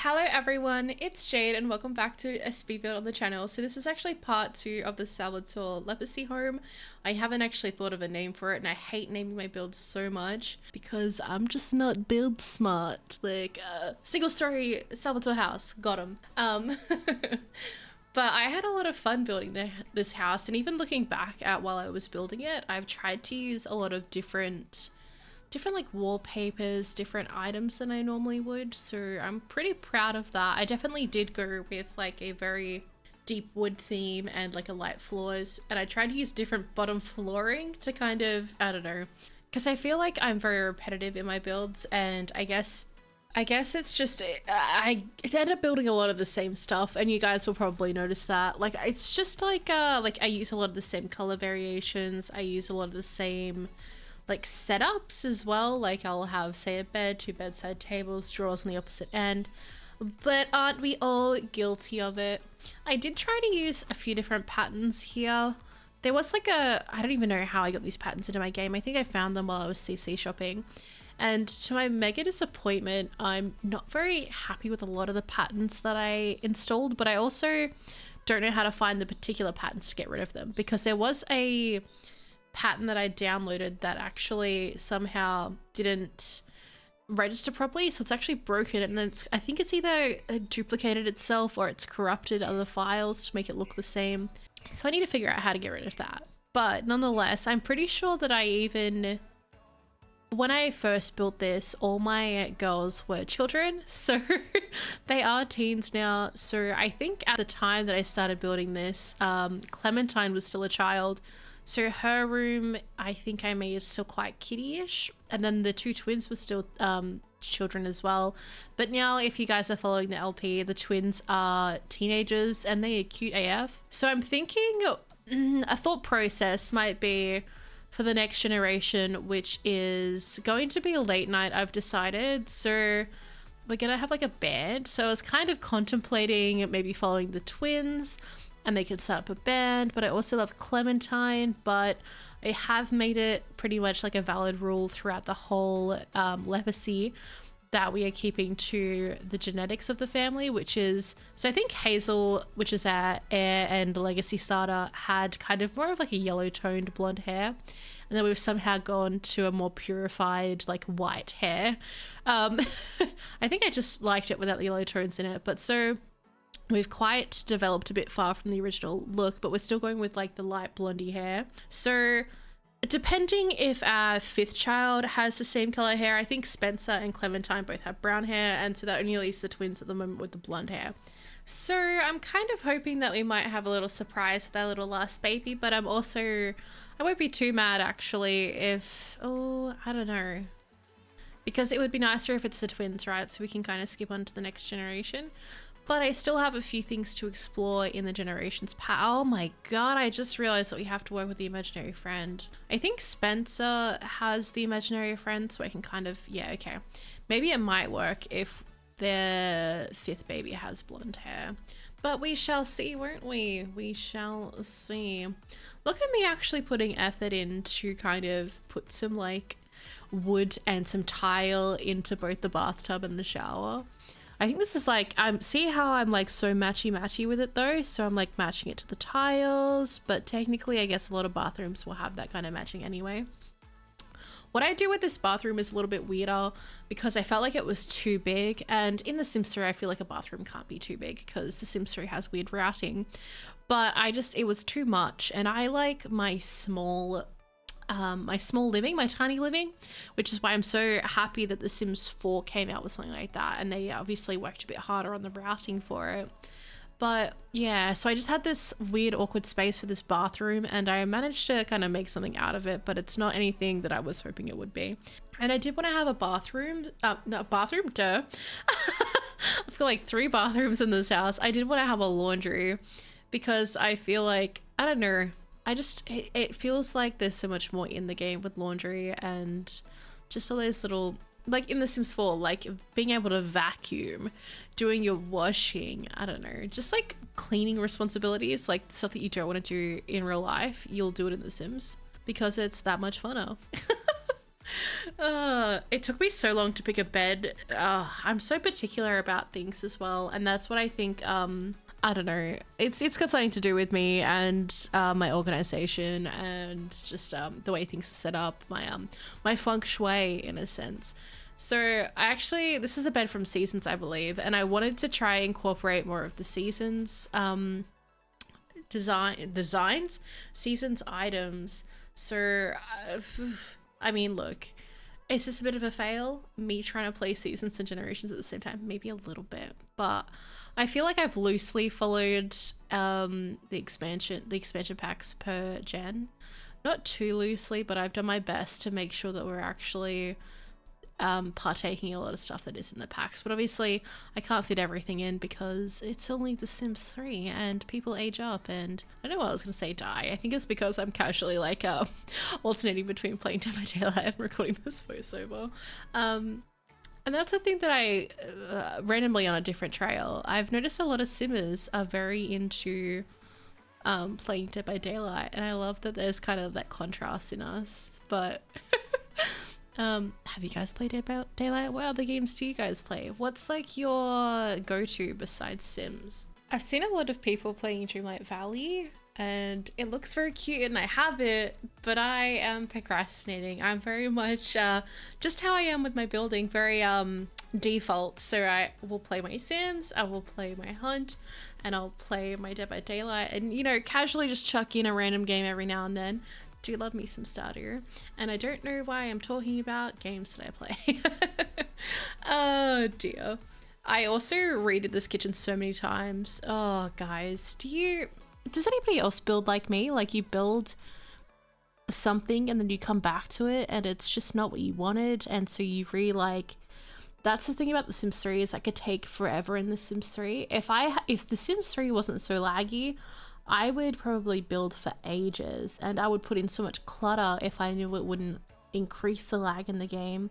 Hello everyone, it's Jade and welcome back to a speed build on the channel. So this is actually part 2 of the Salvatore leprosy home. I haven't actually thought of a name for it and I hate naming my builds so much because I'm just not build smart. Like single story Salvatore house, got him. But I had a lot of fun building this house, and even looking back at while I was building it, I've tried to use a lot of different like wallpapers, different items than I normally would, so I'm pretty proud of that. I definitely did go with like a very deep wood theme and like a light floors, and I tried to use different bottom flooring to kind of, I don't know, because I feel like I'm very repetitive in my builds, and I guess it's just I end up building a lot of the same stuff, and you guys will probably notice that. Like it's just like I use a lot of the same color variations, I use a lot of the same like setups as well. Like I'll have, say, a bed, 2 bedside tables, drawers on the opposite end, but aren't we all guilty of it? I did try to use a few different patterns here. There was like I don't even know how I got these patterns into my game. I think I found them while I was CC shopping, and to my mega disappointment, I'm not very happy with a lot of the patterns that I installed, but I also don't know how to find the particular patterns to get rid of them, because there was a pattern that I downloaded that actually somehow didn't register properly, so it's actually broken, and I think it's either duplicated itself or it's corrupted other files to make it look the same. So I need to figure out how to get rid of that. But nonetheless, I'm pretty sure that when I first built this, all my girls were children, so they are teens now. So I think at the time that I started building this, Clementine was still a child. So her room, I think I made still quite kiddie-ish. And then the 2 twins were still children as well. But now, if you guys are following the LP, the twins are teenagers and they are cute AF. So I'm thinking a thought process might be for the next generation, which is going to be a late night, I've decided. So we're going to have like a band. So I was kind of contemplating maybe following the twins, and they could set up a band, but I also love Clementine, but I have made it pretty much like a valid rule throughout the whole leprosy that we are keeping to the genetics of the family, which is, so I think Hazel, which is our heir and legacy starter, had kind of more of like a yellow toned blonde hair, and then we've somehow gone to a more purified like white hair. I think I just liked it without the yellow tones in it, but so we've quite developed a bit far from the original look, but we're still going with like the light blondie hair. So depending if our 5th child has the same color hair, I think Spencer and Clementine both have brown hair, and so that only leaves the twins at the moment with the blonde hair. So I'm kind of hoping that we might have a little surprise with our little last baby, but I won't be too mad actually if, I don't know, because it would be nicer if it's the twins, right? So we can kind of skip on to the next generation. But I still have a few things to explore in the generations oh my god, I just realized that we have to work with the imaginary friend. I think Spencer has the imaginary friend, so I can kind of, yeah, okay. Maybe it might work if their 5th baby has blonde hair. But we shall see, won't we? We shall see. Look at me actually putting effort in to kind of put some like wood and some tile into both the bathtub and the shower. I think this is like, see how I'm like so matchy with it though? So I'm like matching it to the tiles, but technically I guess a lot of bathrooms will have that kind of matching anyway. What I do with this bathroom is a little bit weirder because I felt like it was too big, and in The Sims 3 I feel like a bathroom can't be too big because The Sims 3 has weird routing, but it was too much, and I like my small living, my tiny living, which is why I'm so happy that The Sims 4 came out with something like that, and they obviously worked a bit harder on the routing for it. But yeah, so I just had this weird awkward space for this bathroom, and I managed to kind of make something out of it, but it's not anything that I was hoping it would be. And I did want to have a bathroom, duh. I've got like 3 bathrooms in this house. I did want to have a laundry because I feel like, I don't know, it feels like there's so much more in the game with laundry, and just all those little, like in The Sims 4, like being able to vacuum, doing your washing, I don't know, just like cleaning responsibilities, like stuff that you don't want to do in real life, you'll do it in The Sims because it's that much funner. It took me so long to pick a bed. I'm so particular about things as well, and that's what I think. I don't know. It's got something to do with me and my organization and just the way things are set up. My feng shui in a sense. So this is a bed from Seasons, I believe, and I wanted to try and incorporate more of the Seasons designs, Seasons items. So I mean, look, is this a bit of a fail? Me trying to play Seasons and Generations at the same time? Maybe a little bit, but I feel like I've loosely followed the expansion packs per gen. Not too loosely, but I've done my best to make sure that we're actually partaking in a lot of stuff that is in the packs. But obviously I can't fit everything in because it's only The Sims 3 and people age up, and I don't know what I was going to say die. I think it's because I'm casually like alternating between playing Dead by Daylight and recording this voiceover. And that's a thing that I randomly on a different trail, I've noticed a lot of Simmers are very into playing Dead by Daylight, and I love that there's kind of that contrast in us. But have you guys played Dead by Daylight? What other games do you guys play? What's like your go-to besides Sims? I've seen a lot of people playing Dreamlight Valley, and it looks very cute, and I have it, but I am procrastinating. I'm very much just how I am with my building, very default. So I will play my Sims, I will play my Hunt, and I'll play my Dead by Daylight, and you know, casually just chuck in a random game every now and then. Do love me some Stardew, and I don't know why I'm talking about games that I play. Oh dear. I also redid this kitchen so many times. Oh guys, does anybody else build like me? Like you build something and then you come back to it and it's just not what you wanted, and so you that's the thing about The Sims 3 is I could take forever in The Sims 3. If The Sims 3 wasn't so laggy, I would probably build for ages, and I would put in so much clutter if I knew it wouldn't increase the lag in the game.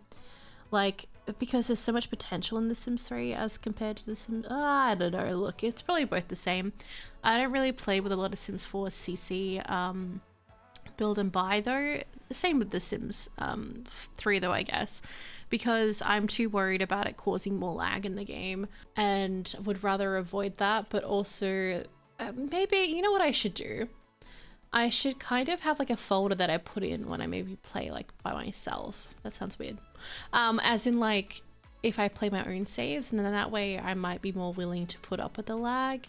Like, because there's so much potential in The Sims 3 as compared to The Sims... I don't know, look, it's probably both the same. I don't really play with a lot of Sims 4 CC build and buy though. Same with The Sims 3 though, I guess, because I'm too worried about it causing more lag in the game and would rather avoid that. But also... maybe, you know what I should do? I should kind of have like a folder that I put in when I maybe play like by myself. That sounds weird. As in like if I play my own saves, and then that way I might be more willing to put up with the lag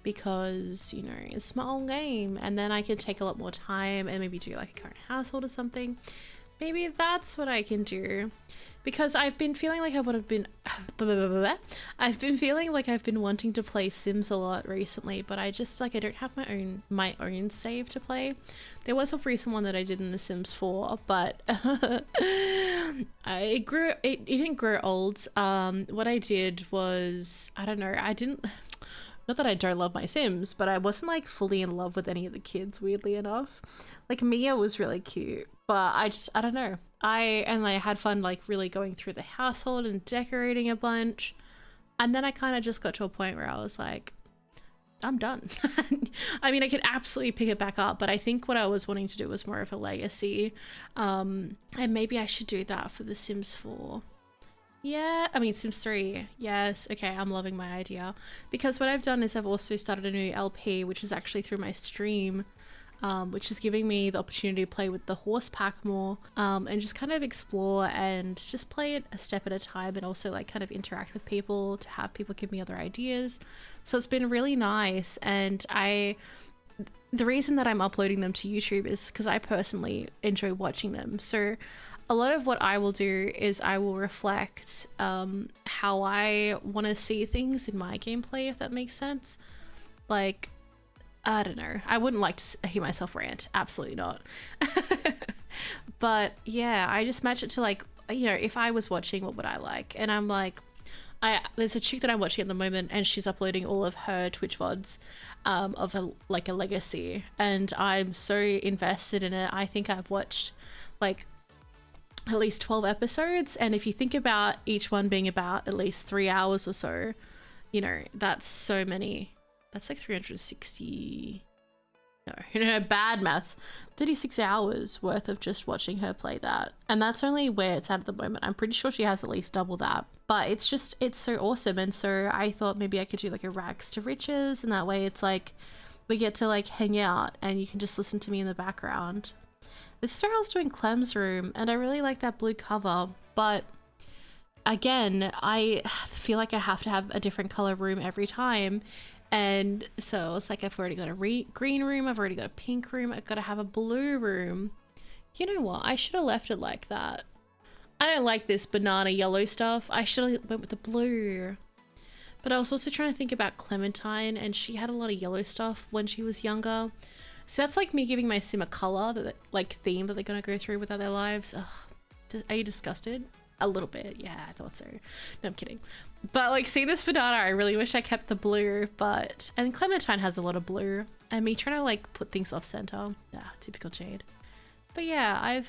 because, you know, it's my own game, and then I can take a lot more time and maybe do like a current household or something. Maybe that's what I can do, because I've been feeling like I've been feeling like I've been wanting to play Sims a lot recently, but I just I don't have my own save to play. There was a recent one that I did in The Sims 4, but it didn't grow old. What I did was, I don't know, not that I don't love my Sims, but I wasn't like fully in love with any of the kids, weirdly enough. Like Mia was really cute, but I don't know. I had fun like really going through the household and decorating a bunch. And then I kind of just got to a point where I was like, I'm done. I mean, I could absolutely pick it back up, but I think what I was wanting to do was more of a legacy. And maybe I should do that for The Sims 4. Yeah, I mean, Sims 3. Yes, okay, I'm loving my idea. Because what I've done is I've also started a new LP, which is actually through my stream, which is giving me the opportunity to play with the horse pack more, and just kind of explore and just play it a step at a time, and also like kind of interact with people, to have people give me other ideas. So it's been really nice, and the reason that I'm uploading them to YouTube is because I personally enjoy watching them. So a lot of what I will do is I will reflect how I want to see things in my gameplay, if that makes sense. Like, I don't know, I wouldn't like to hear myself rant, absolutely not. But yeah, I just match it to like, you know, if I was watching, what would I like? And I'm like, there's a chick that I'm watching at the moment, and she's uploading all of her Twitch VODs of a legacy, and I'm so invested in it. I think I've watched like at least 12 episodes, and if you think about each one being about at least 3 hours or so, you know, that's so many. That's like 360. no, bad maths, 36 hours worth of just watching her play that. And that's only where it's at the moment. I'm pretty sure she has at least double that. But it's so awesome. And so I thought maybe I could do like a rags to riches, and that way it's like we get to like hang out and you can just listen to me in the background. This is where I was doing Clem's room, and I really like that blue cover, but again, I feel like I have to have a different color room every time. And so it's like I've already got a green room, I've already got a pink room, I've got to have a blue room. You know what? I should have left it like that. I don't like this banana yellow stuff. I should have went with the blue. But I was also trying to think about Clementine, and she had a lot of yellow stuff when she was younger. So that's like me giving my sim a color, that like theme that they're going to go through without their lives. Ugh. Are you disgusted? A little bit. Yeah, I thought so. No, I'm kidding. But like, see this banana, I really wish I kept the blue, but, and Clementine has a lot of blue, and me trying to like put things off center. Yeah, typical Jade. But yeah,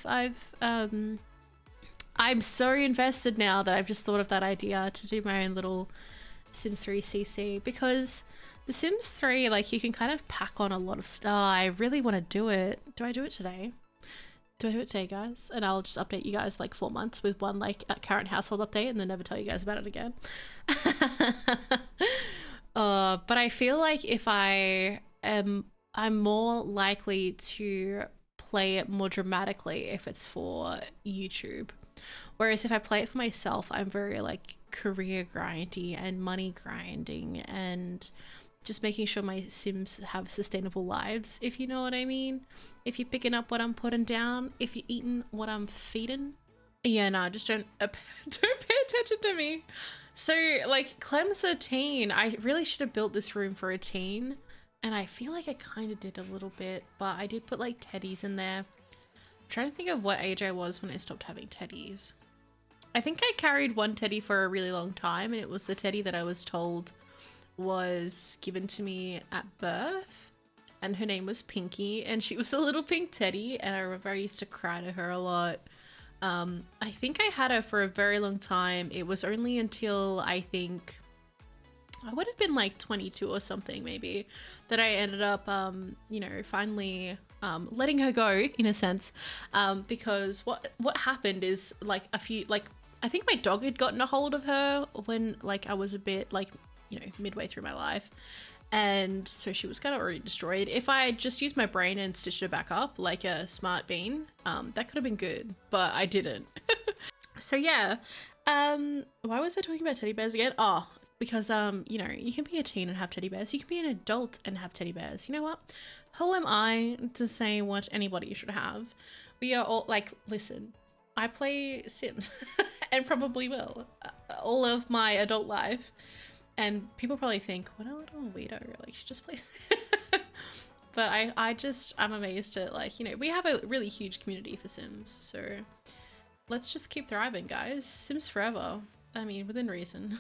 I'm so invested now that I've just thought of that idea to do my own little Sims 3 CC, because The Sims 3, like, you can kind of pack on a lot of stuff. I really want to do it. Do I do it today? Do I do it today, guys? And I'll just update you guys like 4 months with one like a current household update, and then never tell you guys about it again. But I feel like if I'm more likely to play it more dramatically if it's for YouTube. Whereas if I play it for myself, I'm very like career grindy and money grinding and just making sure my Sims have sustainable lives, if you know what I mean. If you're picking up what I'm putting down, if you're eating what I'm feeding. Yeah, no, just don't pay attention to me. So like, Clem's a teen. I really should have built this room for a teen. And I feel like I kind of did a little bit, but I did put like teddies in there. I'm trying to think of what age I was when I stopped having teddies. I think I carried one teddy for a really long time, and it was the teddy that I was told was given to me at birth, and her name was Pinky, and she was a little pink teddy, and I remember I used to cry to her a lot. I think I had her for a very long time. It was only until I think I would have been like 22 or something maybe that I ended up you know, finally letting her go in a sense, because what happened is like I think my dog had gotten a hold of her when like I was a bit like, you know, midway through my life, and so she was kind of already destroyed. If I had just used my brain and stitched her back up like a smart bean, that could have been good, but I didn't. So yeah, why was I talking about teddy bears again? Oh, because you know, you can be a teen and have teddy bears, you can be an adult and have teddy bears. You know what, who am I to say what anybody should have? We are all like, listen, I play Sims and probably will all of my adult life, and people probably think, what a little weirdo, like she just plays. But I'm amazed at, like, you know, we have a really huge community for Sims, so let's just keep thriving, guys. Sims forever. I mean, within reason.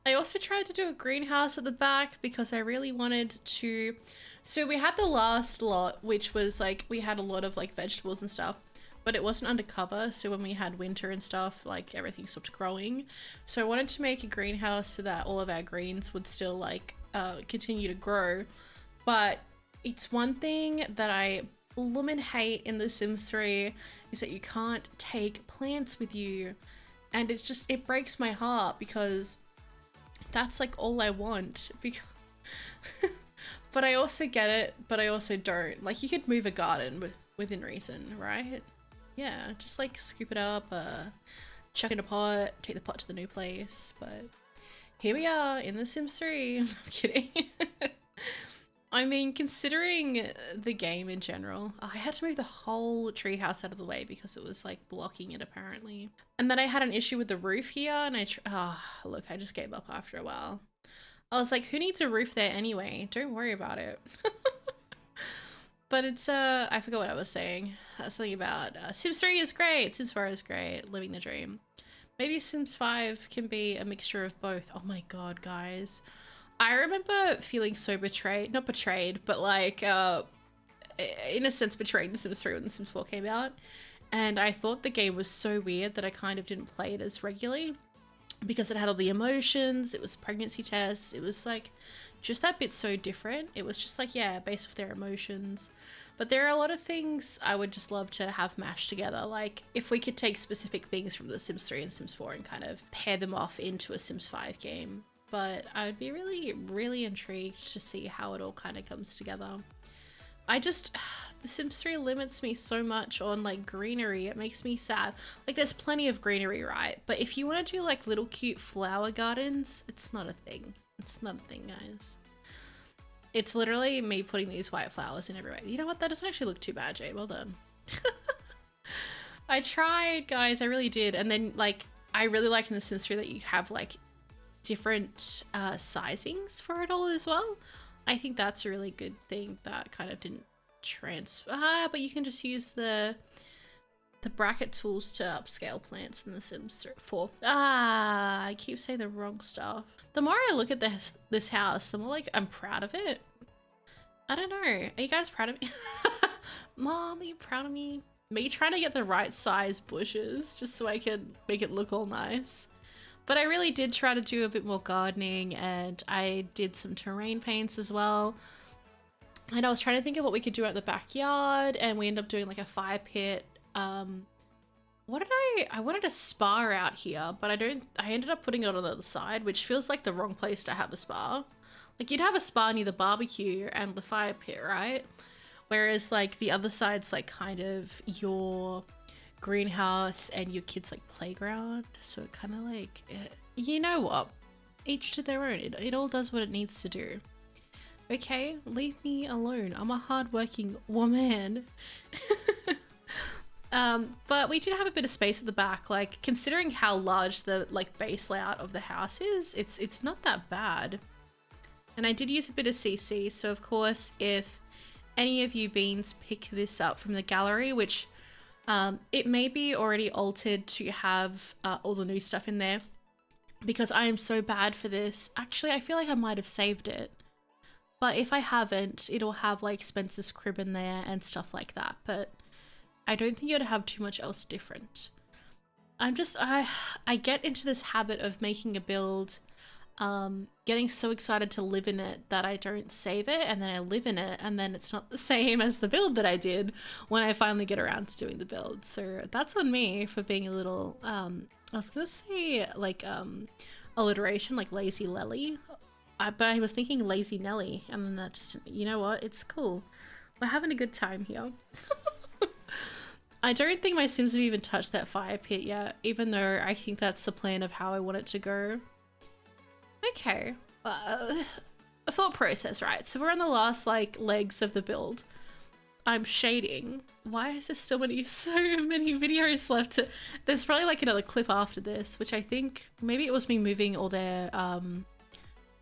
I also tried to do a greenhouse at the back because I really wanted to. So we had the last lot, which was like, we had a lot of like vegetables and stuff, but it wasn't undercover. So when we had winter and stuff, like everything stopped growing. So I wanted to make a greenhouse so that all of our greens would still like continue to grow. But it's one thing that I bloomin' hate in The Sims 3 is that you can't take plants with you. And it's just, it breaks my heart because that's like all I want. Because but I also get it, but I also don't. Like, you could move a garden within reason, right? Yeah, just like scoop it up, chuck in a pot, take the pot to the new place. But here we are in The Sims 3. I'm kidding. I mean, considering the game in general, I had to move the whole treehouse out of the way because it was like blocking it apparently. And then I had an issue with the roof here, and look, I just gave up after a while. I was like, who needs a roof there anyway? Don't worry about it. But it's, I forgot what I was saying. Something about Sims 3 is great, Sims 4 is great, living the dream. Maybe Sims 5 can be a mixture of both. Oh my god, guys. I remember feeling so betrayed, not betrayed, but like, in a sense betraying The Sims 3 when The Sims 4 came out. And I thought the game was so weird that I kind of didn't play it as regularly. because it had all the emotions, it was pregnancy tests, it was like just that bit so different. It was just like, yeah, based off their emotions. But there are a lot of things I would just love to have mashed together. Like if we could take specific things from the Sims 3 and Sims 4 and kind of pair them off into a Sims 5 game. But I would be really, really intrigued to see how it all kind of comes together. The Sims 3 limits me so much on like greenery. It makes me sad. Like there's plenty of greenery, right? But if you want to do like little cute flower gardens, it's not a thing. It's not a thing, guys. It's literally me putting these white flowers in everywhere. You know what? That doesn't actually look too bad, Jade. Well done. I tried, guys. I really did. And then like, I really like in the Sims 3 that you have like different sizings for it all as well. I think that's a really good thing that kind of didn't transfer. But you can just use the bracket tools to upscale plants in the Sims 4. I keep saying the wrong stuff. The more I look at this house, the more like I'm proud of it. I don't know. Are you guys proud of me? Mom, are you proud of me? Me trying to get the right size bushes just so I can make it look all nice. But I really did try to do a bit more gardening, and I did some terrain paints as well. And I was trying to think of what we could do at the backyard, and we ended up doing like a fire pit. I wanted a spa out here, but I ended up putting it on the other side, which feels like the wrong place to have a spa. Like you'd have a spa near the barbecue and the fire pit, right? Whereas like the other side's like kind of your greenhouse and your kids like playground. So it kind of like, you know what? Each to their own. It all does what it needs to do. Okay, leave me alone. I'm a hardworking woman. But we did have a bit of space at the back. Like considering how large the like base layout of the house is, it's not that bad. And I did use a bit of CC. So of course, if any of you beans pick this up from the gallery, which it may be already altered to have all the new stuff in there, because I am so bad for this. Actually, I feel like I might have saved it. But if I haven't, it'll have like Spencer's crib in there and stuff like that. But I don't think it'd have too much else different. I get into this habit of making a build, getting so excited to live in it that I don't save it, and then I live in it, and then it's not the same as the build that I did when I finally get around to doing the build. So that's on me for being a little, I was gonna say like alliteration, like lazy Lelly, but I was thinking lazy Nelly, and then that just, you know what, it's cool. We're having a good time here. I don't think my Sims have even touched that fire pit yet, even though I think that's the plan of how I want it to go. Okay, thought process, right? So we're on the last like legs of the build. I'm shading. Why is there so many videos left? There's probably like another clip after this, which I think maybe it was me moving all their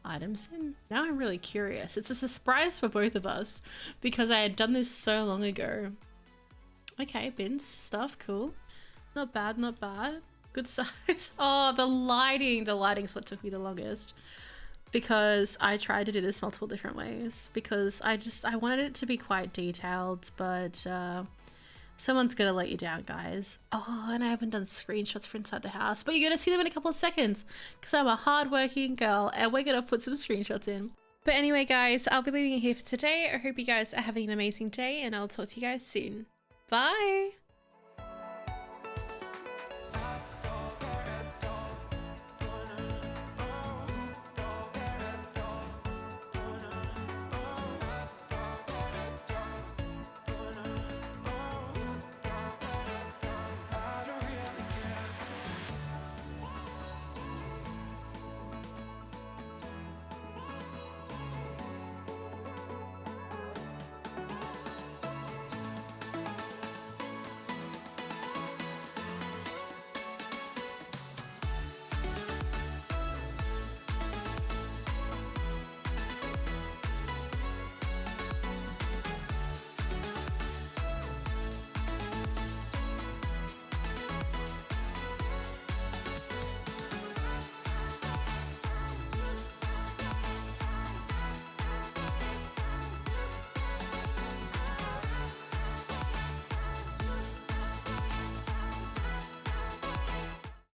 items in. Now I'm really curious. It's a surprise for both of us because I had done this so long ago. Okay, bins, stuff, cool. Not bad, not bad. Good size. Oh, the lighting's what took me the longest, because I tried to do this multiple different ways because I wanted it to be quite detailed, but someone's gonna let you down, guys. Oh, and I haven't done screenshots for inside the house, but you're gonna see them in a couple of seconds because I'm a hardworking girl and we're gonna put some screenshots in. But anyway, guys, I'll be leaving it here for today. I hope you guys are having an amazing day, and I'll talk to you guys soon. Bye!